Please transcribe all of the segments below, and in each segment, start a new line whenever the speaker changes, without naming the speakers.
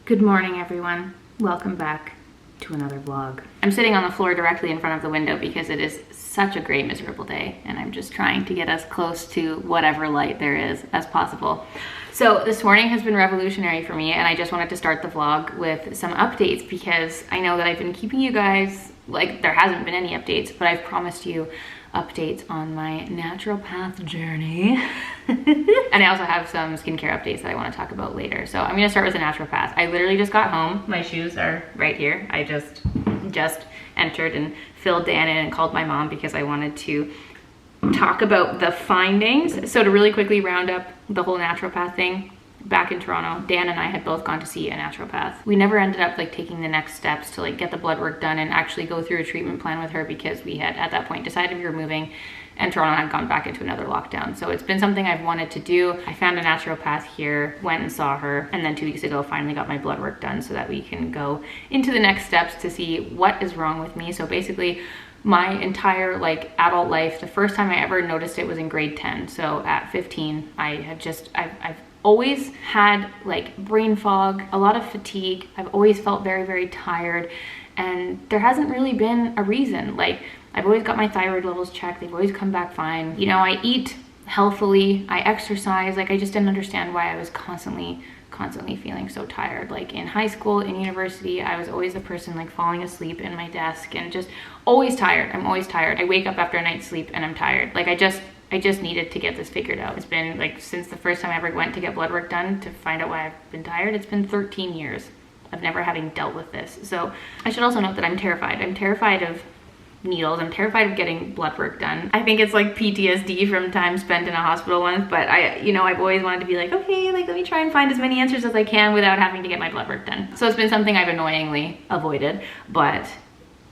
Good morning, everyone. Welcome back to another vlog. I'm sitting on the floor directly in front of the window because it is such a gray, miserable day, and I'm just trying to get as close to whatever light there is as possible. So this morning has been revolutionary for me, and I just wanted to start the vlog with some updates because I know that I've been keeping you guys, like, there hasn't been any updates, but I've promised you updates on my naturopath journey. And I also have some skincare updates that I want to talk about later. So I'm gonna start with the naturopath. I literally just got home. My shoes are right here. I just entered and filled Dan in and called my mom because I wanted to talk about the findings. So to really quickly round up the whole naturopath thing, back in Toronto, Dan and I had both gone to see a naturopath. We never ended up like taking the next steps to like get the blood work done and actually go through a treatment plan with her because we had at that point decided we were moving and Toronto had gone back into another lockdown. So it's been something I've wanted to do. I found a naturopath here, went and saw her, and then 2 weeks ago finally got my blood work done so that we can go into the next steps to see what is wrong with me. So basically my entire like adult life, the first time I ever noticed it was in grade 10. So at 15, I've always had like brain fog, a lot of fatigue. I've always felt very, very tired, and there hasn't really been a reason. Like, I've always got my thyroid levels checked. They've always come back fine. You know, I eat healthily, I exercise. Like, I just didn't understand why I was constantly feeling so tired. Like in high school, in university, I was always the person like falling asleep in my desk and just always tired. I'm always tired. I wake up after a night's sleep and I'm tired. Like I just needed to get this figured out. It's been like since the first time I ever went to get blood work done to find out why I've been tired. It's been 13 years of never having dealt with this. So I should also note that I'm terrified. I'm terrified of needles. I'm terrified of getting blood work done. I think it's like PTSD from time spent in a hospital once, but I've always wanted to be like, okay, like let me try and find as many answers as I can without having to get my blood work done. So it's been something I've annoyingly avoided, but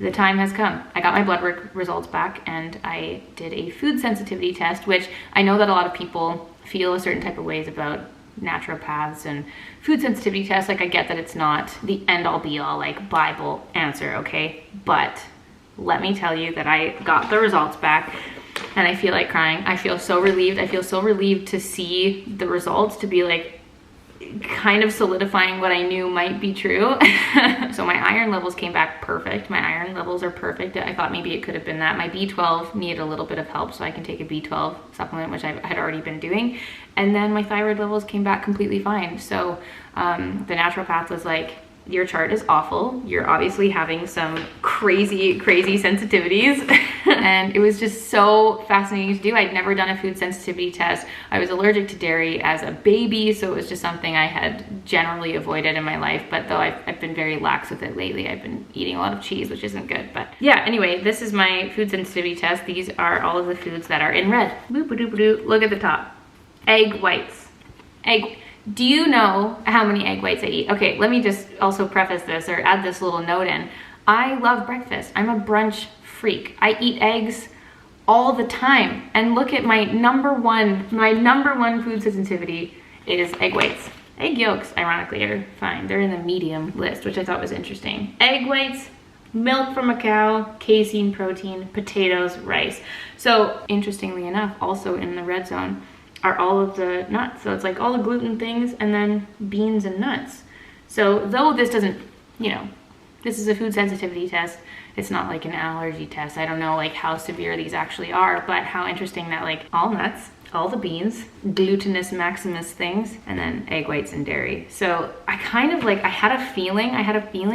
the time has come. I got my blood work results back and I did a food sensitivity test, which I know that a lot of people feel a certain type of ways about naturopaths and food sensitivity tests. Like I get that it's not the end all be all like Bible answer, okay? But let me tell you that I got the results back and I feel like crying. I feel so relieved. I feel so relieved to see the results, to be like kind of solidifying what I knew might be true. So my iron levels came back perfect. My iron levels are perfect. I thought maybe it could have been that. My B12 needed a little bit of help, so I can take a B12 supplement, which I had already been doing. And then my thyroid levels came back completely fine. So the naturopath was like, your chart is awful. You're obviously having some crazy sensitivities. And it was just so fascinating to do. I'd never done a food sensitivity test. I was allergic to dairy as a baby, so it was just something I had generally avoided in my life. But though I've been very lax with it lately, I've been eating a lot of cheese, which isn't good. But yeah, anyway, this is my food sensitivity test. These are all of the foods that are in red. Boop-a-doop-a-doop. Look at the top. Egg whites. Do you know how many egg whites I eat? Okay, let me just also preface this or add this little note in. I love breakfast. I'm a brunch freak. I eat eggs all the time. And look at my number one food sensitivity is egg whites. Egg yolks, ironically, are fine. They're in the medium list, which I thought was interesting. Egg whites, milk from a cow, casein protein, potatoes, rice. So interestingly enough, also in the red zone are all of the nuts. So it's like all the gluten things and then beans and nuts. So though this doesn't, this is a food sensitivity test, it's not like an allergy test. I don't know like how severe these actually are, but how interesting that like all nuts, all the beans, glutinous maximus things, and then egg whites and dairy. So I kind of like, I had a feeling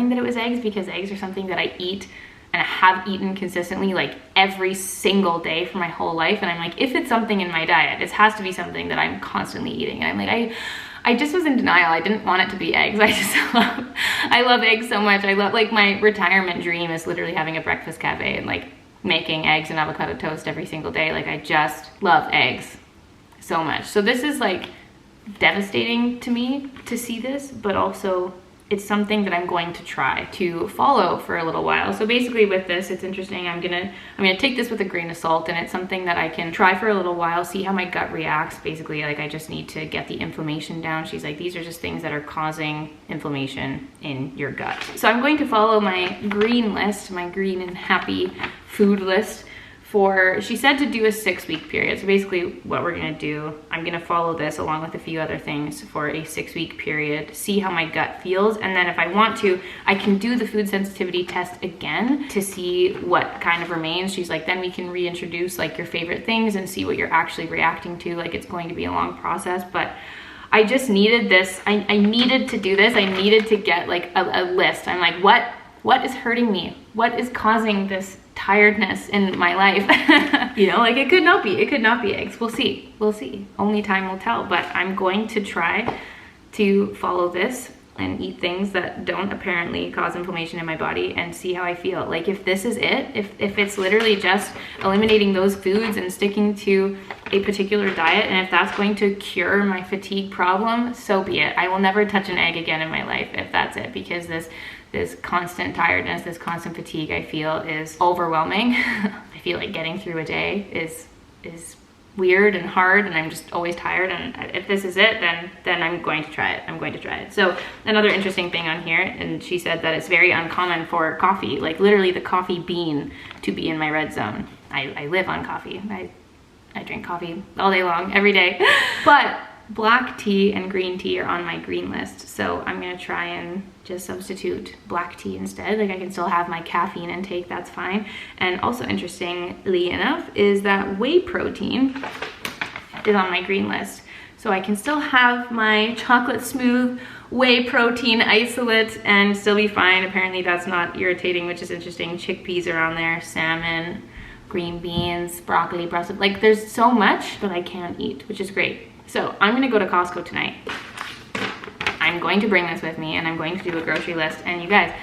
that it was eggs because eggs are something that I eat and I have eaten consistently like every single day for my whole life. And I'm like, if it's something in my diet, it has to be something that I'm constantly eating. And I'm like, I just was in denial. I didn't want it to be eggs. I love eggs so much. I love, like, my retirement dream is literally having a breakfast cafe and like making eggs and avocado toast every single day. Like I just love eggs so much. So this is like devastating to me to see this, but also it's something that I'm going to try to follow for a little while. So basically with this, it's interesting. I'm gonna take this with a grain of salt, and it's something that I can try for a little while, see how my gut reacts. Basically, like I just need to get the inflammation down. She's like, these are just things that are causing inflammation in your gut. So I'm going to follow my green list, my green and happy food list she said to do a 6-week period. So basically what we're gonna do, I'm gonna follow this along with a few other things for a 6-week period, see how my gut feels, and then if I want to, I can do the food sensitivity test again to see what kind of remains. She's like, then we can reintroduce like your favorite things and see what you're actually reacting to. Like, it's going to be a long process, but I just needed this. I needed to do this. I needed to get like a list. I'm like, what is hurting me? What is causing this tiredness in my life? You know, like it could not be eggs. We'll see. Only time will tell, but I'm going to try to follow this and eat things that don't apparently cause inflammation in my body and see how I feel. Like, if this is it, if it's literally just eliminating those foods and sticking to a particular diet, and if that's going to cure my fatigue problem, so be it. I will never touch an egg again in my life if that's it, because this constant tiredness, this constant fatigue I feel is overwhelming. I feel like getting through a day is weird and hard, and I'm just always tired, and if this is it, then I'm going to try it. So another interesting thing on here, and she said that it's very uncommon for coffee, like literally the coffee bean, to be in my red zone. I live on coffee. I drink coffee all day long, every day. But black tea and green tea are on my green list, so I'm gonna try and just substitute black tea instead. Like, I can still have my caffeine intake, that's fine. And also, interestingly enough, is that whey protein is on my green list, so I can still have my chocolate smooth whey protein isolate and still be fine. Apparently that's not irritating, which is interesting. Chickpeas are on there, salmon, green beans, broccoli, Brussels, like there's so much that I can't eat, which is great. So I'm gonna go to Costco tonight. I'm going to bring this with me, and I'm going to do a grocery list. And you guys,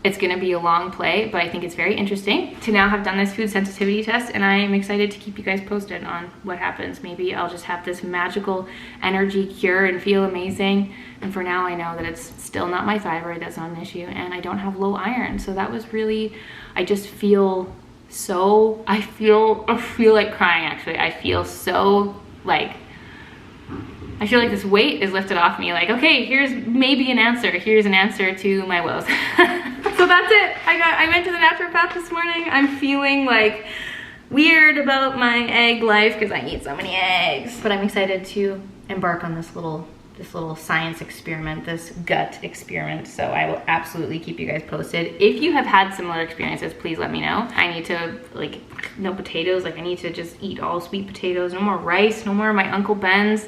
it's gonna be a long play, but I think it's very interesting to now have done this food sensitivity test, and I'm excited to keep you guys posted on what happens. Maybe I'll just have this magical energy cure and feel amazing. And for now, I know that it's still not my thyroid that's not an issue, and I don't have low iron. So that was really, I just feel so, I feel like crying actually. I feel so like, I feel like this weight is lifted off me. Like, okay, here's maybe an answer. Here's an answer to my woes. So that's it. I went to the naturopath this morning. I'm feeling like weird about my egg life because I eat so many eggs. But I'm excited to embark on this little science experiment, this gut experiment. So I will absolutely keep you guys posted. If you have had similar experiences, please let me know. I need to, like, no potatoes. Like, I need to just eat all sweet potatoes. No more rice. No more my Uncle Ben's.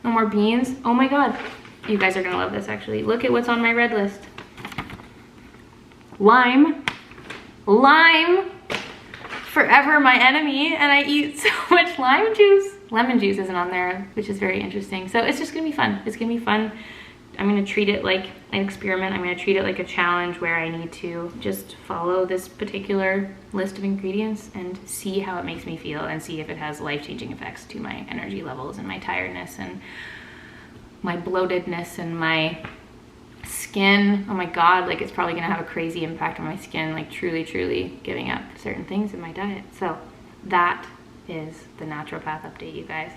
No more beans. Oh my God. You guys are gonna love this actually. Look at what's on my red list. Lime. Lime. Forever my enemy, and I eat so much lime juice. Lemon juice isn't on there, which is very interesting. So it's just gonna be fun. It's gonna be fun. I'm gonna treat it like an experiment. I'm gonna treat it like a challenge where I need to just follow this particular list of ingredients and see how it makes me feel, and see if it has life-changing effects to my energy levels and my tiredness and my bloatedness and my skin. Oh my God, like, it's probably gonna have a crazy impact on my skin, like truly giving up certain things in my diet. So that is the naturopath update, you guys.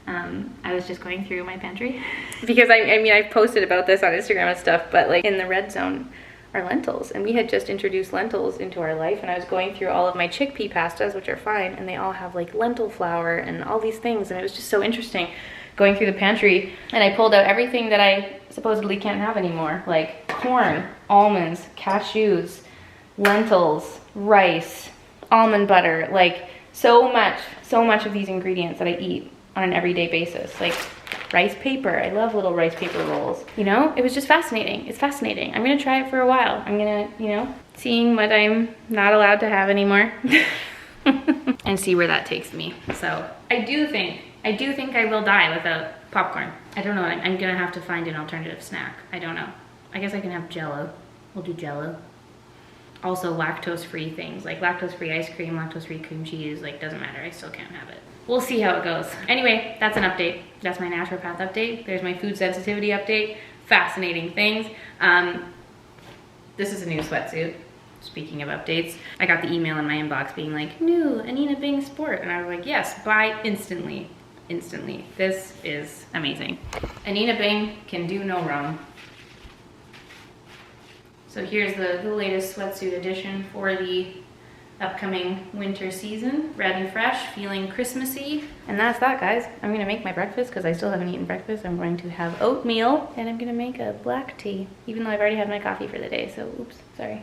I was just going through my pantry because I mean, I've posted about this on Instagram and stuff, but like in the red zone are lentils, and we had just introduced lentils into our life, and I was going through all of my chickpea pastas, which are fine, and they all have like lentil flour and all these things, and it was just so interesting going through the pantry, and I pulled out everything that I supposedly can't have anymore, like corn, almonds, cashews, lentils, rice, almond butter, like so much of these ingredients that I eat on an everyday basis, like rice paper. I love little rice paper rolls. You know, it was just fascinating. It's fascinating. I'm gonna try it for a while. I'm gonna, you know, seeing what I'm not allowed to have anymore and see where that takes me. So I do think I will die without popcorn. I don't know. I'm gonna have to find an alternative snack. I don't know. I guess I can have Jell-O. We'll do Jell-O. Also lactose-free things, like lactose-free ice cream, lactose-free cream cheese, like doesn't matter. I still can't have it. We'll see how it goes. Anyway, that's an update. That's my naturopath update. There's my food sensitivity update. Fascinating things. This is a new sweatsuit. Speaking of updates, I got the email in my inbox being like, new Anina Bing Sport. And I was like, yes, buy instantly. Instantly. This is amazing. Anina Bing can do no wrong. So here's the latest sweatsuit edition for the upcoming winter season. Red and fresh, feeling Christmassy. And that's that, guys. I'm gonna make my breakfast because I still haven't eaten breakfast. I'm going to have oatmeal and I'm gonna make a black tea, even though I've already had my coffee for the day, so oops, sorry.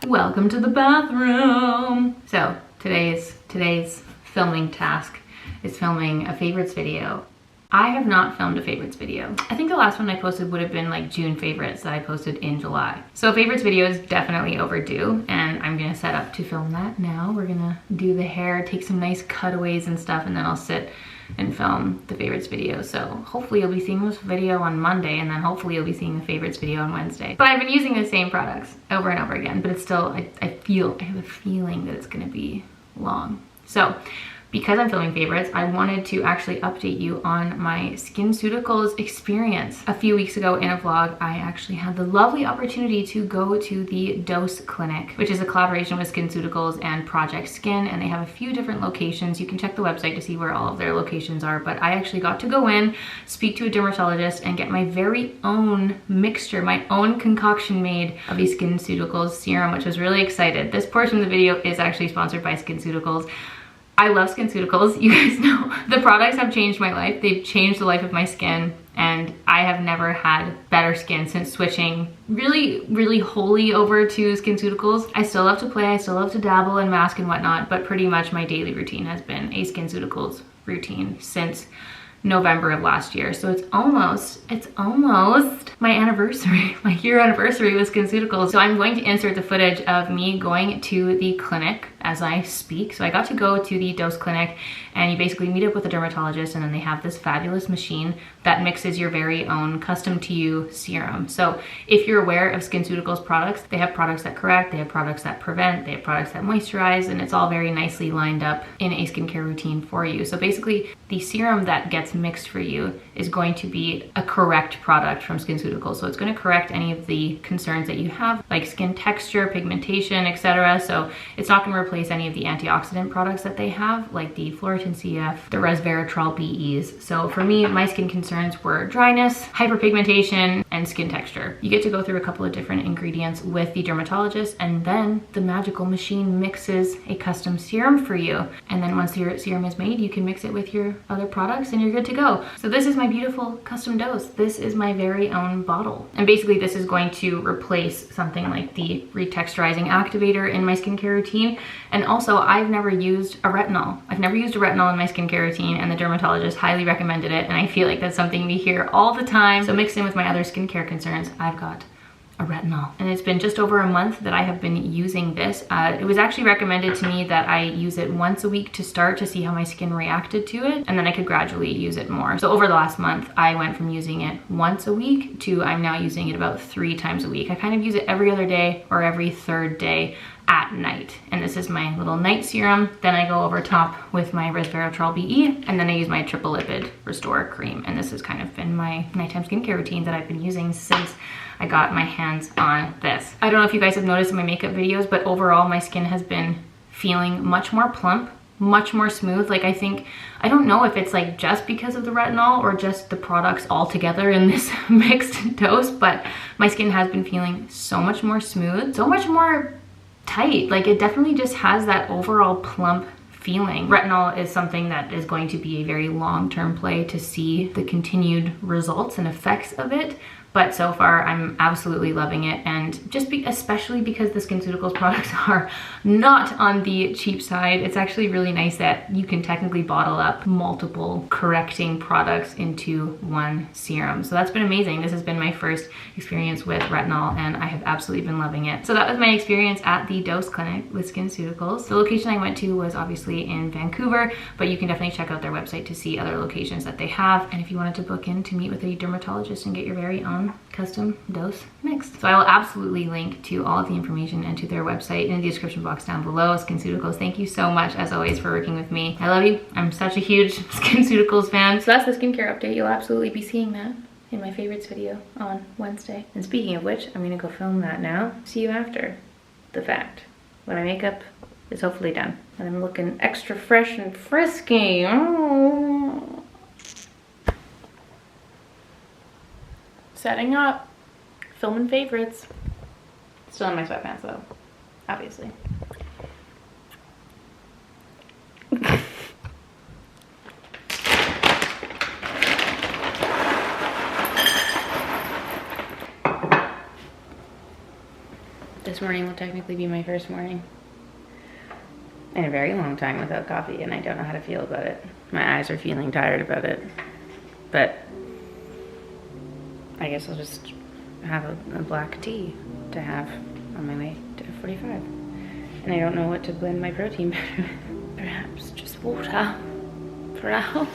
Welcome to the bathroom. So today's filming task is filming a favorites video. I have not filmed a favorites video. I think the last one I posted would have been like June favorites that I posted in July. So a favorites video is definitely overdue and I'm gonna set up to film that now. We're gonna do the hair, take some nice cutaways and stuff, and then I'll sit and film the favorites video. So hopefully you'll be seeing this video on Monday and then hopefully you'll be seeing the favorites video on Wednesday. But I've been using the same products over and over again, but it's still, I have a feeling that it's gonna be long. So, because I'm filming favorites, I wanted to actually update you on my SkinCeuticals experience. A few weeks ago in a vlog, I actually had the lovely opportunity to go to the Dose Clinic, which is a collaboration with SkinCeuticals and Project Skin, and they have a few different locations. You can check the website to see where all of their locations are, but I actually got to go in, speak to a dermatologist, and get my very own mixture, my own concoction made of the SkinCeuticals serum, which was really excited. This portion of the video is actually sponsored by SkinCeuticals. I love SkinCeuticals, you guys know. The products have changed my life. They've changed the life of my skin, and I have never had better skin since switching really wholly over to SkinCeuticals. I still love to play, I still love to dabble and mask and whatnot, but pretty much my daily routine has been a SkinCeuticals routine since November of last year. So it's almost my anniversary, my year anniversary with SkinCeuticals. So I'm going to insert the footage of me going to the clinic as I speak. So I got to go to the Dose Clinic and you basically meet up with a dermatologist and then they have this fabulous machine that mixes your very own custom to you serum. So if you're aware of SkinCeuticals products, they have products that correct, they have products that prevent, they have products that moisturize, and it's all very nicely lined up in a skincare routine for you. So basically the serum that gets mixed for you is going to be a correct product from SkinCeuticals. So it's going to correct any of the concerns that you have, like skin texture, pigmentation, etc. So it's not going to replace any of the antioxidant products that they have, like the Floritin CF, the resveratrol BEs. So for me, my skin concerns were dryness, hyperpigmentation, and skin texture. You get to go through a couple of different ingredients with the dermatologist, and then the magical machine mixes a custom serum for you. And then once your serum is made, you can mix it with your other products and you're good to go. So this is my beautiful custom dose. This is my very own bottle. And basically this is going to replace something like the retexturizing activator in my skincare routine. And also I've never used a retinol. I've never used a retinol in my skincare routine, and the dermatologist highly recommended it. And I feel like that's something we hear all the time. So mixed in with my other skincare concerns, I've got a retinol. And it's been just over a month that I have been using this. It was actually recommended to me that I use it once a week to start to see how my skin reacted to it, and then I could gradually use it more. So over the last month, I went from using it once a week to I'm now using it about 3 times a week. I kind of use it every other day or every third day at night. And this is my little night serum. Then I go over top with my resveratrol BE, and then I use my triple lipid restore cream. And this has kind of been my nighttime skincare routine that I've been using since I got my hands on this. I don't know if you guys have noticed in my makeup videos, but overall my skin has been feeling much more plump, much more smooth. Like I don't know if it's like just because of the retinol or just the products all together in this mixed dose, but my skin has been feeling so much more smooth, so much more tight. Like it definitely just has that overall plump feeling. Retinol is something that is going to be a very long-term play to see the continued results and effects of it. But so far, I'm absolutely loving it, and especially because the SkinCeuticals products are not on the cheap side, it's actually really nice that you can technically bottle up multiple correcting products into one serum. So that's been amazing. This has been my first experience with retinol, and I have absolutely been loving it. So that was my experience at the Dose Clinic with SkinCeuticals. The location I went to was obviously in Vancouver, but you can definitely check out their website to see other locations that they have. And if you wanted to book in to meet with a dermatologist and get your very own custom dose mixed. So I will absolutely link to all of the information and to their website in the description box down below. SkinCeuticals, thank you so much as always for working with me. I love you. I'm such a huge SkinCeuticals fan. So that's the skincare update. You'll absolutely be seeing that in my favorites video on Wednesday. And speaking of which, I'm gonna go film that now. See you after the fact, when my makeup is hopefully done. And I'm looking extra fresh and frisky. Oh. Setting up, filming favorites. Still in my sweatpants though, obviously. This morning will technically be my first morning in a very long time without coffee, and I don't know how to feel about it. My eyes are feeling tired about it, but I guess I'll just have a black tea to have on my way to F45. And I don't know what to blend my protein better with. Perhaps just water for now.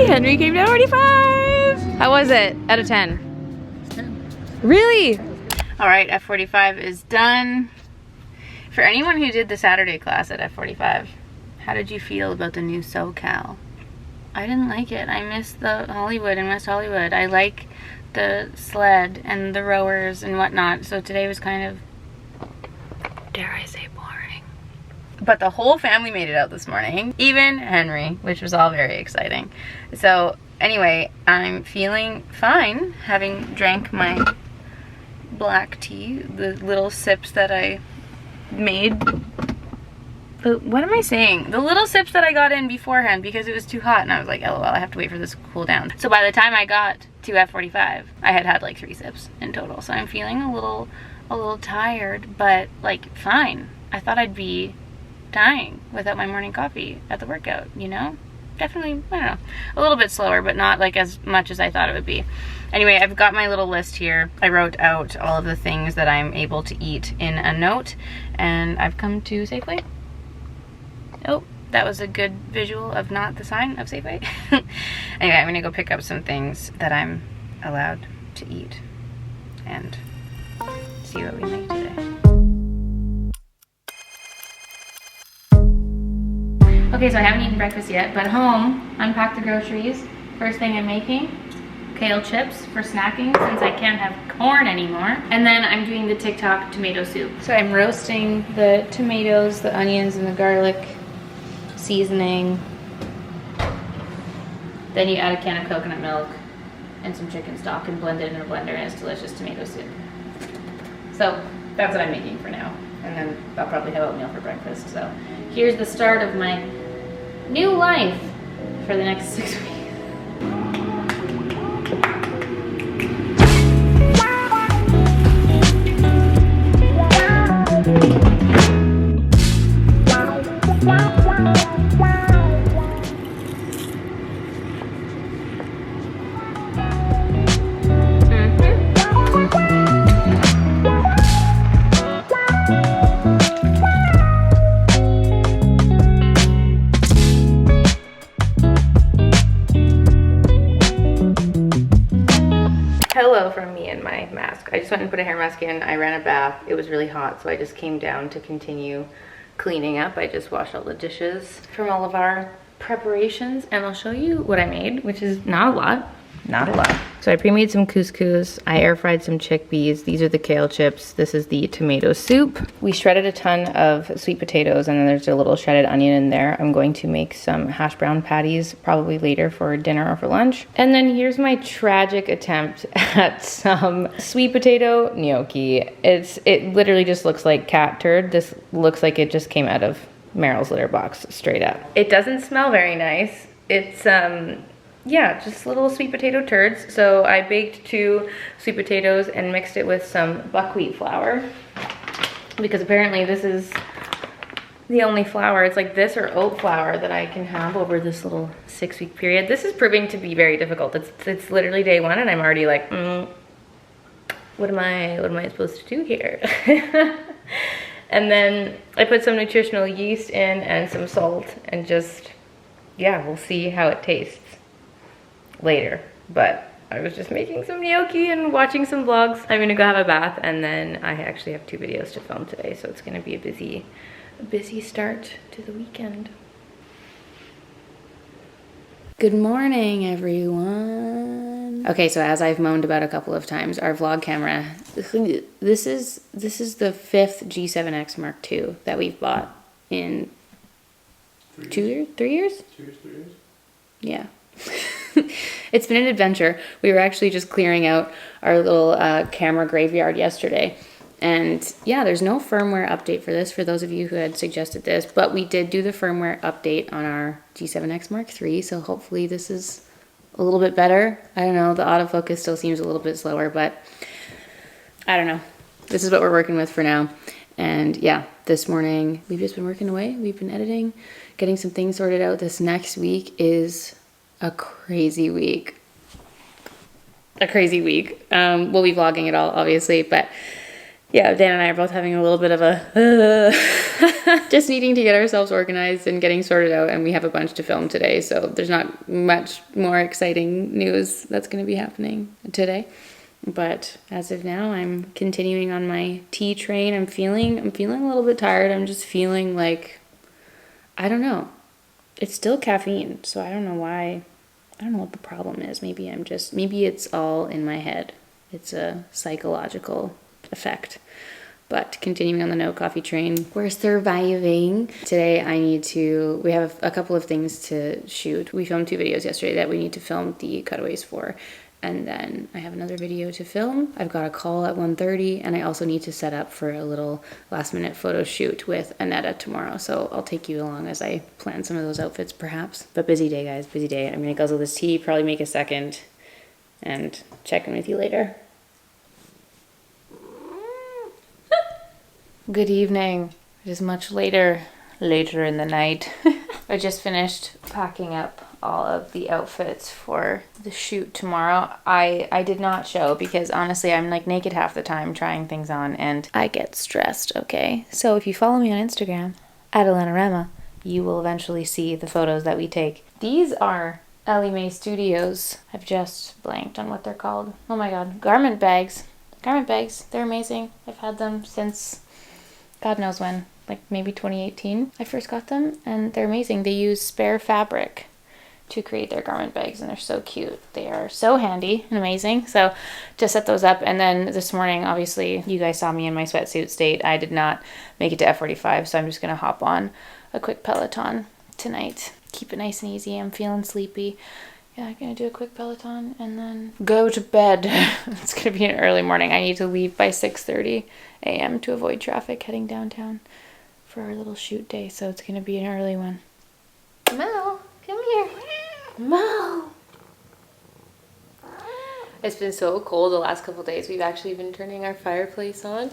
Henry came to 45. How was it out of 10? 10. Really? All right, F45 is done. For anyone who did the Saturday class at F45, how did you feel about the new SoCal? I didn't like it. I missed the Hollywood and West Hollywood. I like the sled and the rowers and whatnot. So today was kind of, dare I say, boring. But the whole family made it out this morning, even Henry, which was all very exciting. So anyway, I'm feeling fine, having drank my black tea, the little sips that I made. But what am I saying? The little sips that I got in beforehand because it was too hot, and I was like, LOL, I have to wait for this to cool down. So by the time I got to F45, I had like 3 sips in total. So I'm feeling a little tired, but like fine. I thought I'd be dying without my morning coffee at the workout, you know? Definitely, I don't know, a little bit slower, but not like as much as I thought it would be. Anyway, I've got my little list here. I wrote out all of the things that I'm able to eat in a note, and I've come to Safeway. Oh, that was a good visual of not the sign of Safeway. Anyway, I'm gonna go pick up some things that I'm allowed to eat and see what we make today. Okay, so I haven't eaten breakfast yet, but home, unpacked the groceries. First thing I'm making, kale chips for snacking since I can't have corn anymore. And then I'm doing the TikTok tomato soup. So I'm roasting the tomatoes, the onions, and the garlic, seasoning. Then you add a can of coconut milk and some chicken stock and blend it in a blender, and it's delicious tomato soup. So that's what I'm making for now. And then I'll probably have oatmeal for breakfast. So here's the start of my new life for the next 6 weeks. Hello from me and my mask. I just went and put a hair mask in. I ran a bath. It was really hot, so I just came down to continue cleaning up. I just washed all the dishes from all of our preparations, and I'll show you what I made, which is not a lot. Not a lot. So I pre-made some couscous. I air fried some chickpeas. These are the kale chips. This is the tomato soup. We shredded a ton of sweet potatoes, and then there's a little shredded onion in there. I'm going to make some hash brown patties probably later for dinner or for lunch. And then here's my tragic attempt at some sweet potato gnocchi. It literally just looks like cat turd. This looks like it just came out of Meryl's litter box, straight up. It doesn't smell very nice. It's yeah, just little sweet potato turds. So I baked 2 sweet potatoes and mixed it with some buckwheat flour, because apparently this is the only flour. It's like this or oat flour that I can have over this little 6-week period. This is proving to be very difficult. It's literally day 1 and I'm already like, what am I supposed to do here? And then I put some nutritional yeast in and some salt, and just, yeah, we'll see how it tastes later. But I was just making some gnocchi and watching some vlogs. I'm gonna go have a bath, and then I actually have 2 videos to film today, so it's gonna be a busy start to the weekend. Good morning, everyone. Okay, so as I've moaned about a couple of times, our vlog camera, this is the 5th G7X Mark II that we've bought in 3 years?
2 years, 3 years?
Yeah. It's been an adventure. We were actually just clearing out our little camera graveyard yesterday. And yeah, there's no firmware update for this, for those of you who had suggested this, but we did do the firmware update on our G7X Mark III, so hopefully this is a little bit better. I don't know, the autofocus still seems a little bit slower, but I don't know. This is what we're working with for now. And yeah, this morning we've just been working away. We've been editing, getting some things sorted out. This next week is a crazy week. We'll be vlogging it all, obviously, but yeah, Dan and I are both having a little bit of a just needing to get ourselves organized and getting sorted out, and we have a bunch to film today, so there's not much more exciting news that's going to be happening today. But as of now, I'm continuing on my tea train. I'm feeling a little bit tired. I'm just feeling like, I don't know. It's still caffeine, so I don't know why. I don't know what the problem is. Maybe it's all in my head. It's a psychological effect. But continuing on the no coffee train, we're surviving. Today we have a couple of things to shoot. We filmed 2 videos yesterday that we need to film the cutaways for. And then I have another video to film. I've got a call at 1:30, and I also need to set up for a little last minute photo shoot with Annetta tomorrow. So I'll take you along as I plan some of those outfits perhaps. But busy day, guys, busy day. I'm gonna guzzle this tea, probably make a second, and check in with you later. Good evening. It is much later in the night. I just finished packing up all of the outfits for the shoot tomorrow. I did not show because honestly I'm like naked half the time trying things on and I get stressed, okay? So if you follow me on Instagram at Naturopath, you will eventually see the photos that we take. These are lmao Studios. I've just blanked on what they're called. Oh my god, garment bags. They're amazing. I've had them since God knows when, like maybe 2018 I first got them, and they're amazing. They use spare fabric to create their garment bags, and they're so cute. They are so handy and amazing. So just set those up. And then this morning, obviously you guys saw me in my sweatsuit state. I did not make it to F45, so I'm just gonna hop on a quick Peloton tonight. Keep it nice and easy. I'm feeling sleepy. Yeah, I'm gonna do a quick Peloton and then go to bed. It's gonna be an early morning. I need to leave by 6:30 a.m. to avoid traffic heading downtown for our little shoot day, so it's gonna be an early one. Mo, come here. Mo! It's been so cold the last couple days. We've actually been turning our fireplace on,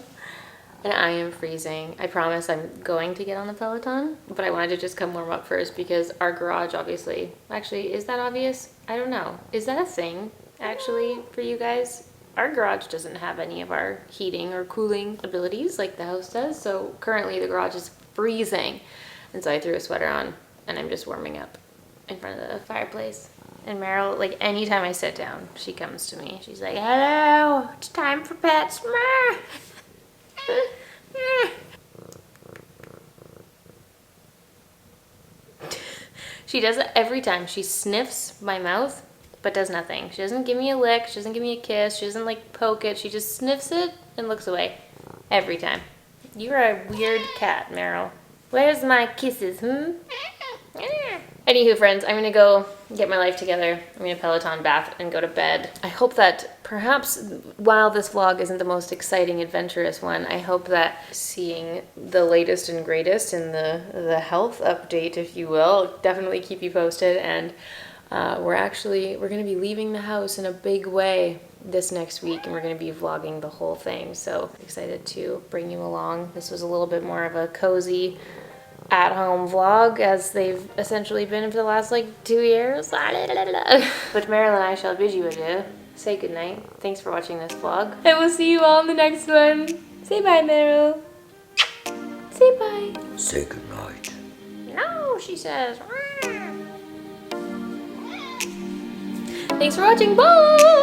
and I am freezing. I promise I'm going to get on the Peloton, but I wanted to just come warm up first because our garage obviously, actually, is that obvious? I don't know. Is that a thing actually for you guys? Our garage doesn't have any of our heating or cooling abilities like the house does, so currently the garage is freezing. And so I threw a sweater on and I'm just warming up in front of the fireplace. And Meryl, like anytime I sit down, she comes to me. She's like, hello, it's time for pets. She does it every time. She sniffs my mouth, but does nothing. She doesn't give me a lick. She doesn't give me a kiss. She doesn't like poke it. She just sniffs it and looks away every time. You're a weird cat, Meryl. Where's my kisses, Anywho, friends, I'm gonna go get my life together. I'm gonna Peloton bath and go to bed. I hope that perhaps while this vlog isn't the most exciting, adventurous one, I hope that seeing the latest and greatest in the health update, if you will, definitely keep you posted. And we're gonna be leaving the house in a big way this next week, and we're gonna be vlogging the whole thing. So excited to bring you along. This was a little bit more of a cozy at-home vlog, as they've essentially been for the last like 2 years. But Meryl and I shall bid you adieu. Say goodnight. Thanks for watching this vlog, and we'll see you all in the next one. Say bye, Meryl. Say bye.
Say goodnight.
No, she says. Thanks for watching. Bye.